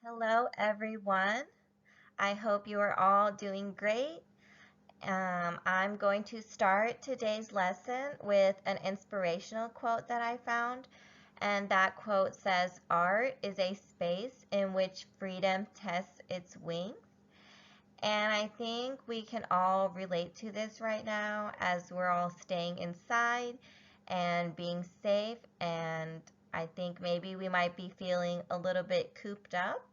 Hello, everyone. I hope you are all doing great. I'm going to start today's lesson with an inspirational quote that I found. And that quote says, "Art is a space in which freedom tests its wings." And I think we can all relate to this right now as we're all staying inside and being safe. And I think maybe we might be feeling a little bit cooped up.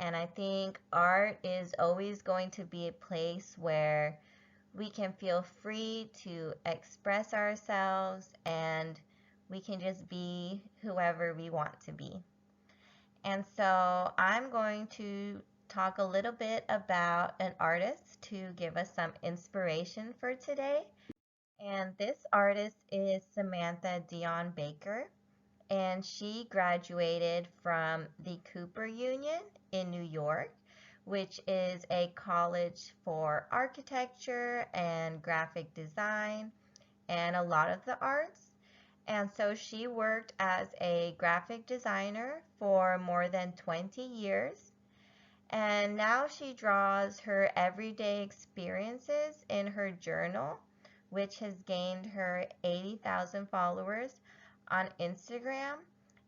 And I think art is always going to be a place where we can feel free to express ourselves and we can just be whoever we want to be. And so I'm going to talk a little bit about an artist to give us some inspiration for today. And this artist is Samantha Dion Baker, and she graduated from the Cooper Union in New York, which is a college for architecture and graphic design and a lot of the arts. And so she worked as a graphic designer for more than 20 years. And now she draws her everyday experiences in her journal, which has gained her 80,000 followers on Instagram.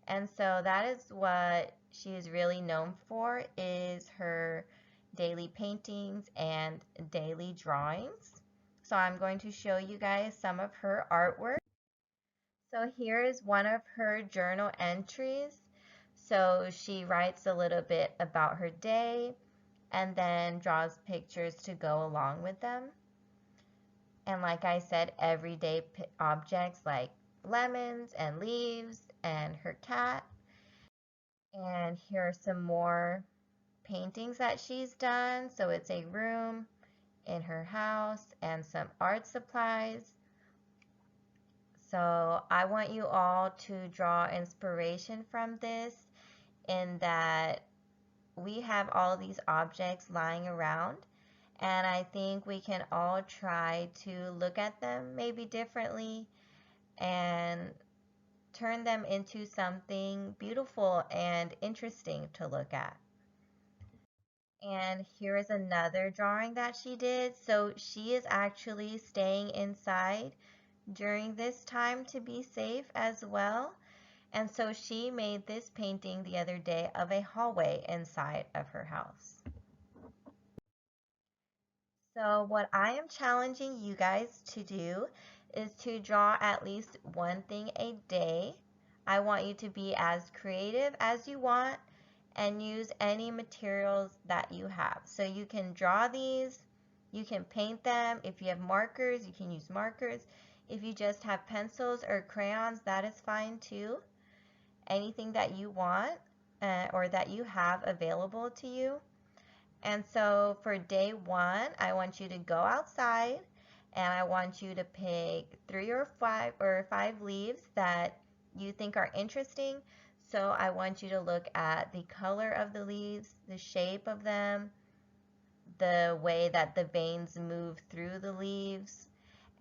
And so that is what she is really known for, is her daily paintings and daily drawings. So I'm going to show you guys some of her artwork. So here is one of her journal entries. So she writes a little bit about her day and then draws pictures to go along with them. And like I said, everyday objects like lemons and leaves and her cat. And here are some more paintings that she's done. So it's a room in her house and some art supplies. So I want you all to draw inspiration from this, in that we have all these objects lying around, and I think we can all try to look at them maybe differently and turn them into something beautiful and interesting to look at. And here is another drawing that she did. So she is actually staying inside during this time to be safe as well. And so she made this painting the other day of a hallway inside of her house. So what I am challenging you guys to do is to draw at least one thing a day. I want you to be as creative as you want and use any materials that you have. So you can draw these, you can paint them. If you have markers, you can use markers. If you just have pencils or crayons, that is fine too. Anything that you want or that you have available to you. And so for day one, I want you to go outside and I want you to pick 3 or 5 leaves that you think are interesting. So I want you to look at the color of the leaves, the shape of them, the way that the veins move through the leaves,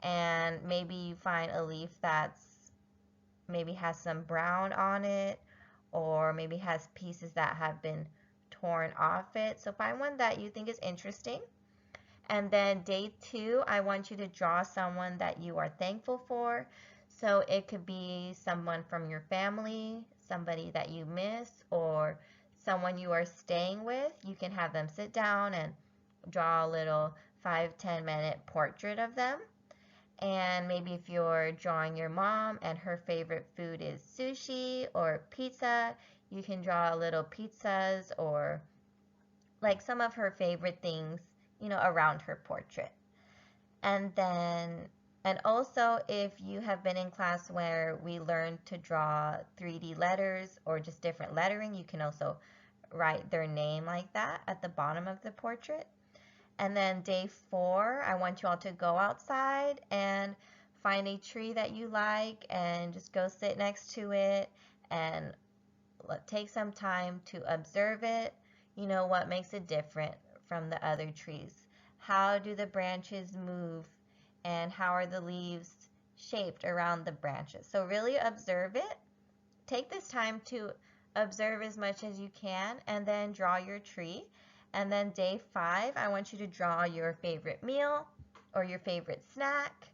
and maybe you find a leaf that's maybe has some brown on it, or maybe has pieces that have been torn off it. So find one that you think is interesting. And then day two, I want you to draw someone that you are thankful for. So it could be someone from your family, somebody that you miss, or someone you are staying with. You can have them sit down and draw a little 5-10 minute portrait of them. And maybe if you're drawing your mom and her favorite food is sushi or pizza, you can draw little pizzas or like some of her favorite things, around her portrait. And then, and also if you have been in class where we learned to draw 3D letters or just different lettering, you can also write their name like that at the bottom of the portrait. And then day four, I want you all to go outside and find a tree that you like and just go sit next to it and take some time to observe it. You know, what makes it different from the other trees? How do the branches move and how are the leaves shaped around the branches? So really observe it. Take this time to observe as much as you can, and then draw your tree. And then day 5, I want you to draw your favorite meal or your favorite snack.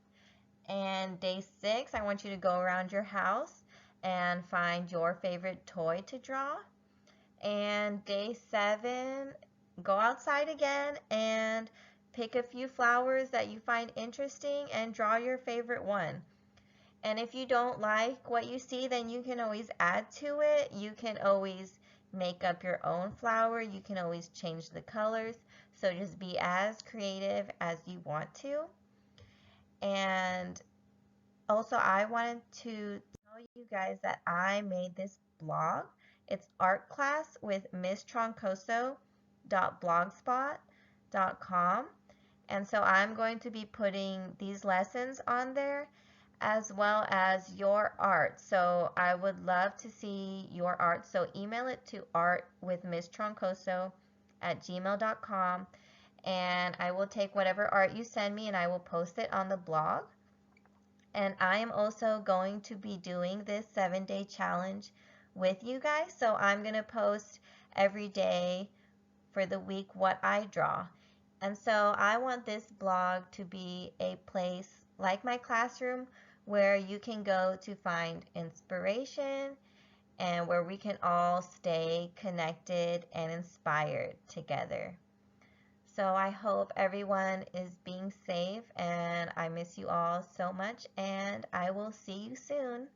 And day 6, I want you to go around your house and find your favorite toy to draw. And day 7, go outside again and pick a few flowers that you find interesting and draw your favorite one. And if you don't like what you see, then you can always add to it. You can always make up your own flower. You can always change the colors. So just be as creative as you want to. And also, I wanted to tell you guys that I made this blog. It's art class with misstroncoso.blogspot.com. And so I'm going to be putting these lessons on there as well as your art. So I would love to see your art. So email it to artwithmisstroncoso@gmail.com, and I will take whatever art you send me and I will post it on the blog. And I am also going to be doing this 7-day challenge with you guys. So I'm going to post every day for the week what I draw. And so I want this blog to be a place like my classroom where you can go to find inspiration and where we can all stay connected and inspired together. So I hope everyone is being safe, and I miss you all so much, and I will see you soon.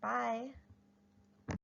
Bye.